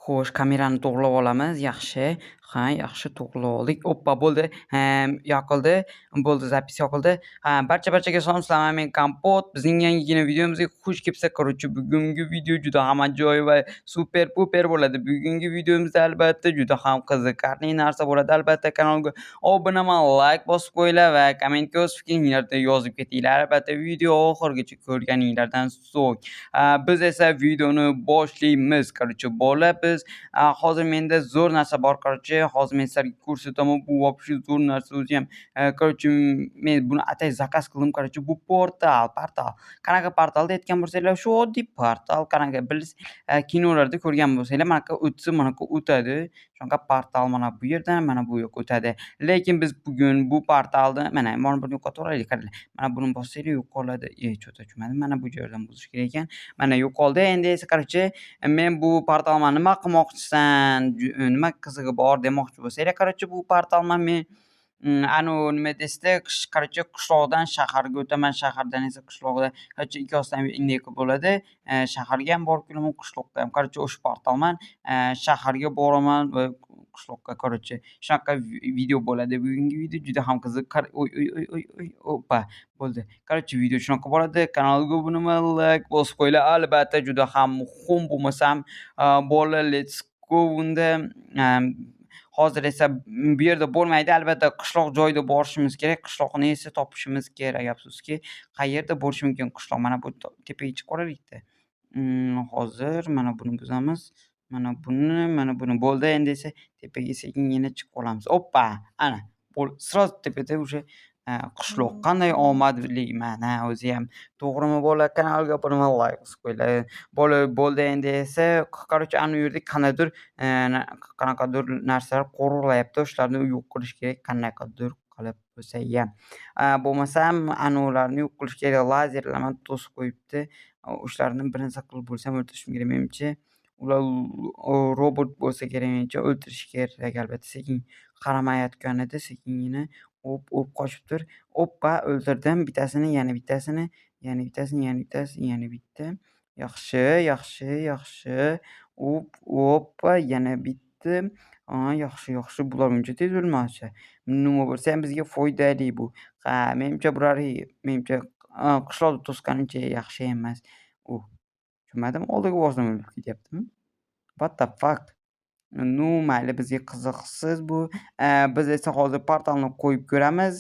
Xo'sh, kamerani to'g'rilab olamiz. Yaxshi. Ha, yaxshi to'g'rilab oldik. Oppa, bo'ldi. Yoqildi. Bo'ldi, zapis yoqildi. Barchaga salom, sizlar. Men Kompot. Bizning yangigina videomizga xush kelibsizlar. Короче, bugungi video juda ham ajoyib va super puper bo'ladi. Bugungi videomizda albatta juda ham qiziqarli narsa bo'ladi. Albatta kanalga obuna bo'ling, like bosib qo'yinglar va kommentga o'z fikringlarni yozib ketinglar. Albatta video oxirigacha ko'rganinglardan so'ng biz esa videoni boshlaymiz. Короче, bola biz hozir menda zo'r narsa bor. Короче, hozir men sizlarga ko'rsataman. Bu вообще zo'r narsa o'zi ham. Короче, men buni atay zakaz qildim. Короче, bu portal. Qanaqa portal aytgan bo'lsanglar, shu oddiy portal. Qanaqa biz kinolarda ko'rgan bo'lsanglar, mana bu o'tsa, mana bu o'tadi. Shunaqa portal mana bu yerdan, mana bu yoqqa o'tadi. Lekin biz bugun bu portalni mana buni yo'qotib qaranglar. Mana buni bossanglar yo'qoladi. Cho'ta tushmadi. Mana bu yerdan buzish kerak ekan. Mana yo'qoldi. Endi esa короче, men bu portalni nima qilmoqchisan, nima qizig'i bor demoqchi bo'lsanglar, короче, bu portalni men nima desda, короче, qishloqdan shaharga o'taman, shahardan esa qishloqqa. Короче, ikkosidan indek bo'ladi. Shaharga ham borib kelaman, qishloqqa ham. Короче, o'sha portalman. Shaharga boraman va qishloqqa. Короче, shunaqa video bo'ladi. Bugungi video juda ham qiziq. Oy, oppa, bo'ldi. Короче, video shunaqa bo'ladi. Kanalga obuna bo'ling, like bosib qo'yinglar. Albatta juda ham muhim bo'lmasam, bolalar let's go unda. Hozir esa bu yerda bo'lmaydi. Albatta qishloq joyida borishimiz kerak. Qishloqni esa topishimiz kerak. Afsuski, qayerda bo'lishi mumkin qishloq? Mana bu tepaga chiqib olaylik-da. Hozir mana buni buzamiz. Mana buni bo'ldi. Endi esa tepaga sekingina chiqib olamiz. Oppa! Ana, sразу tepada уже qishloq. Qanday omadliman o'zi ham. To'g'rimi bola? Kanalga obuna bo'ling, like bosib qo'yinglar. Bo'ldi, endi esa короче, ana u yerda qanaqadir narsalar qo'riqlayapti. Shularni yo'q qilish kerak, qanaqadir qilib bo'lsa ham. Bo'lmasam ana ularni yo'q qilish kerak. Lazerlarni to'sib qo'yibdi. O'shalarni birinchi qilib bo'lsam o'ldirishim kerak menimcha. Ular robot bo'lsa kerak menimcha, o'ldirish kerak albatta. Sekin qaramayotganida sekingina qochibdir. Oppa, o'ldirdim. Bittasini, yana bittasini, yana bitta. Yaxshi. Oppa, yana bitta. Yaxshi. Bular uncha tez o'lmasa. Nima bo'lsa ham bizga foydali bu. Menimcha menimcha qishloqda to'sganimcha yaxshi emas. Tushunmadim. Oldiga borsam o'lib ketyaptimi? What the fuck? Mayli, bizga qiziqsiz bu. Biz esa hozir portalni qo'yib ko'ramiz.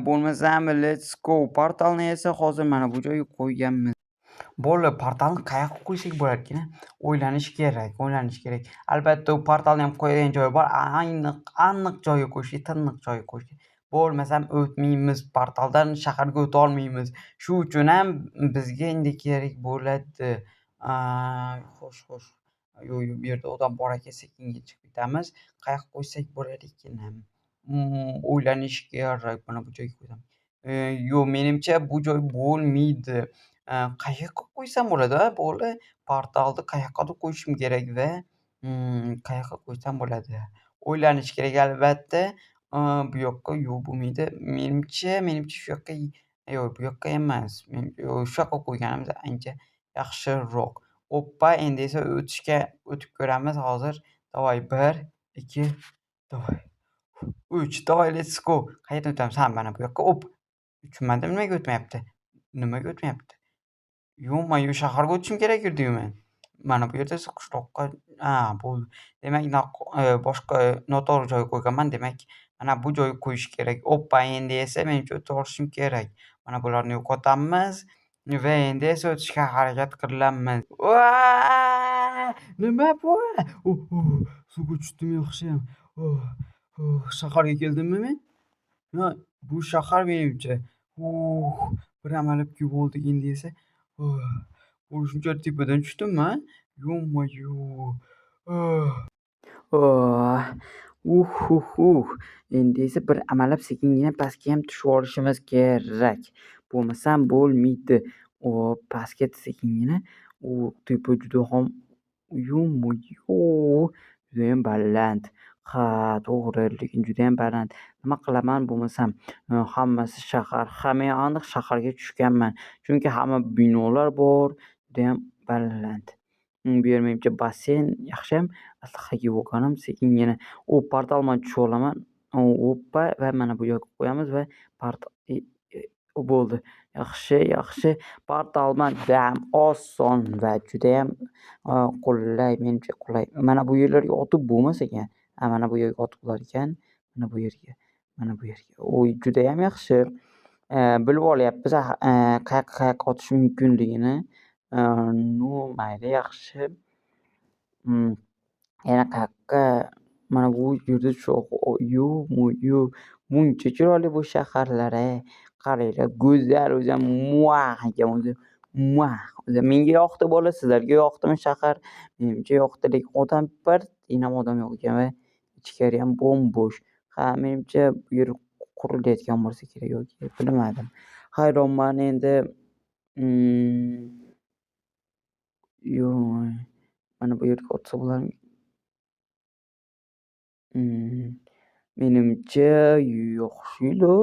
Bo'lmasam let's go. Portalni esa hozir mana bu joyga qo'yganmiz. Bo'ldi, portalni qayoqqa qo'ysak bo'lar ekan? O'ylanish kerak. Albatta, u portalni ham qo'yadigan joyi bor. Aniq joyga qo'yish, tiniq joyga qo'yish. Bo'lmasam o'tmaymiz, portaldan shaharga o'ta olmaymiz. Shu uchun ham bizga endi kerak bo'ladi. Xo'sh. Bu yerda odam bor ekan, sekinga chiqib ketamiz. Qayoqqa qo'ysak bo'lar ekan? O'ylanish kerak. Mana bu joyga qo'ysam. Yo'q, menimcha bu joy bo'lmaydi. Qayoqqa qo'ysam bo'ladi? Bola, portalni qayoqqadir qo'yishim kerak va qayoqqa qo'ysam bo'ladi? O'ylanish kerak albatta. Bu yoqqa yo'q, bo'lmaydi. Menimcha shu yoqqa, yo'q, bu yoqqa emas. Shu yoqqa qo'yganimiz ancha yaxshiroq. Oppa, endi esa o'tib ko'ramiz hozir. Davay 1, 2, davay 3, davay let's go. Qayerdan o'tamiz? Mana bu yoqqa. Tushunmadim, nimaga o'tmayapti? Yo'q, shaharga o'tishim kerak edi men. Mana bu yerda esa qishloqqa. Bo'ldi. Demak, boshqa noto'g'ri joyga qo'yganman. Demak, mana bu joyga qo'yish kerak. Oppa, endi esa menimcha o'ta olishim kerak. Mana bularni yo'qotamiz va endi esa o'tishga harakat qilamiz. Nima bu? Suvga tushdim, yaxshiyam. Shaharga keldimmi men? Bu shahar menimcha. Bir amalab bo'ldi. Endi esa shuncha tepadan tushdimmi? Yo-moyo. Endi esa bir amalab sekingina pastga ham tushib olishimiz kerak. Bo'lmasam bo'lmaydi. Pastga sekingina. Tepa juda ham yo-moyo. Juda ham baland. To'g'ri, lekin juda ham baland. Nima qilaman bo'lmasam? Hammasi shahar. Men aniq shaharga tushganman. Chunki hamma binolar bor, juda ham baland. Bu yer menimcha basseyn yaxshiyam aslihaga vo'ganim sekingina u portalman tushib olaman. Oppa va mana bu yoqqa qo'yamiz va bo'ldi. Yaxshi. Portalman judayam oson va judayam qulay, menimcha qulay. Mana bu yerlarga otib bo'lmas ekan. Mana bu yerga otib bo'lar ekan. Mana bu yerga. Judayam yaxshi. Bilib olyapmiz qayoqqa otish mumkinligini. Mayli yaxshi. Yana qayoqqa? Mana bu yerda buncha chiroyli bu shaharlar qaranglar, go'zal o'zim ekan o'zi. O'zi menga yoqdi bola, sizlarga yoqdimi shahar? Menimcha yoqdi, lekin odam birgina odam yo'q ekan va ichkari ham bo'm-bo'sh. Menimcha bu yer qurilayotgan bo'lsa kerak yoki bilmadim. Hayronman endi. Mana bu yerga otsa bo'larmi? Menimcha yaxshi-lu.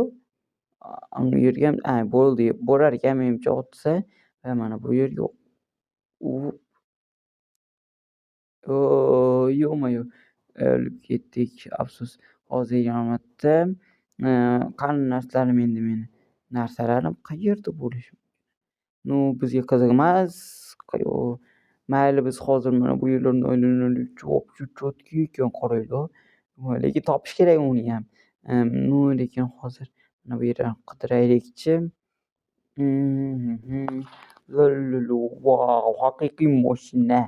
U yerga ham bo'ldi, bo'lar ekan menimcha otsa va mana bu yerga yo-moyo, o'lib ketdik, afsus. Hozir yonibdi. Qani narsalarim endi meni? Narsalarim qayerda bo'lishi? Bizga qiziq emas. Mayli, biz hozir mana bu yerlarni aylanaylik. Chotki ekan qaranglar. Lekin topish kerak uni ham. Lekin hozir mana bu yerlarni qidiraylikchi. Vau, haqiqiy mashina.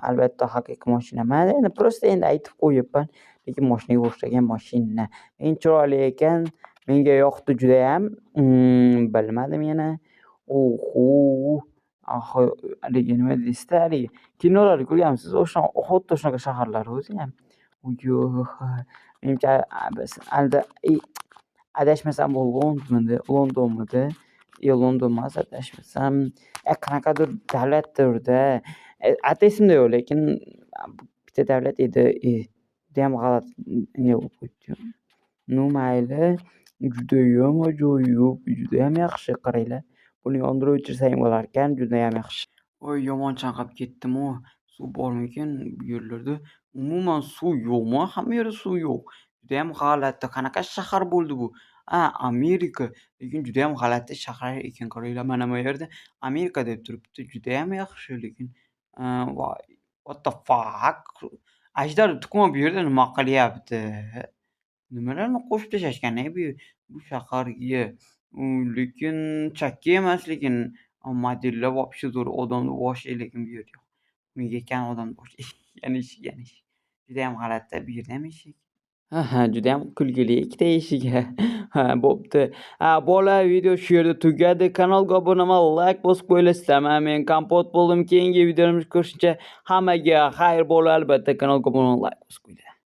Albatta haqiqiy mashina. Men endi prosta aytib qo'yibman, lekin mashinaga o'xshagan mashina. Eng chiroyli ekan, menga yoqdi judayam. Bilmadim yana. Haligi nima deysizda, haligi kinolarda ko'rganmisiz? Xuddi shunaqa shaharlar o'zi ham. Menimcha biz adashmasam bu Londonmidi? London emas, adashmasam. Qanaqadir davlatdir-da. Esimda yo'q, lekin bitta davlat edi. Judayam g'alati bo'lib qo'yibdi. Mayli, judayam ajoyib, judayam yaxshi. Qaranglar, buni yondirib o'chirsang bo'lar ekan, judayam yaxshi. Yomon chanqab ketdim-ku. Suv bormikin bu yerlarda? Umuman suv yo'qmi? Hamma yerda suv yo'q. Judayam g'alati. Qanaqa shahar bo'ldi bu? Amerika. Lekin judayam g'alati shahar ekan. Qaranglar, mana bu yerda Amerika deb turibdi. Judayam yaxshi, lekin voy, what the fuck? Ajdar tuxumi bu yerda nima qilyapti? Nimalarni qo'shib tashlashgan bu shaharga? Lekin chakka emas, lekin modellar вообще zo'r odamni boshi, lekin bu yerda yo'q. Nega ekan odamni boshi? Eshik. Judayam g'alati bu yerda ham eshik. Judayam kulgili ikkita eshik. Bo'pti. Bola, video shu yerda tugadi. Kanalga obuna bo'lib, like bosib qo'ylasizlar. Men Kompot bo'ldim. Keyingi videolarimizni ko'rishguncha hammaga xayr bo'lar. Albatta kanalga obuna bo'lib, like bosib qo'yinglar.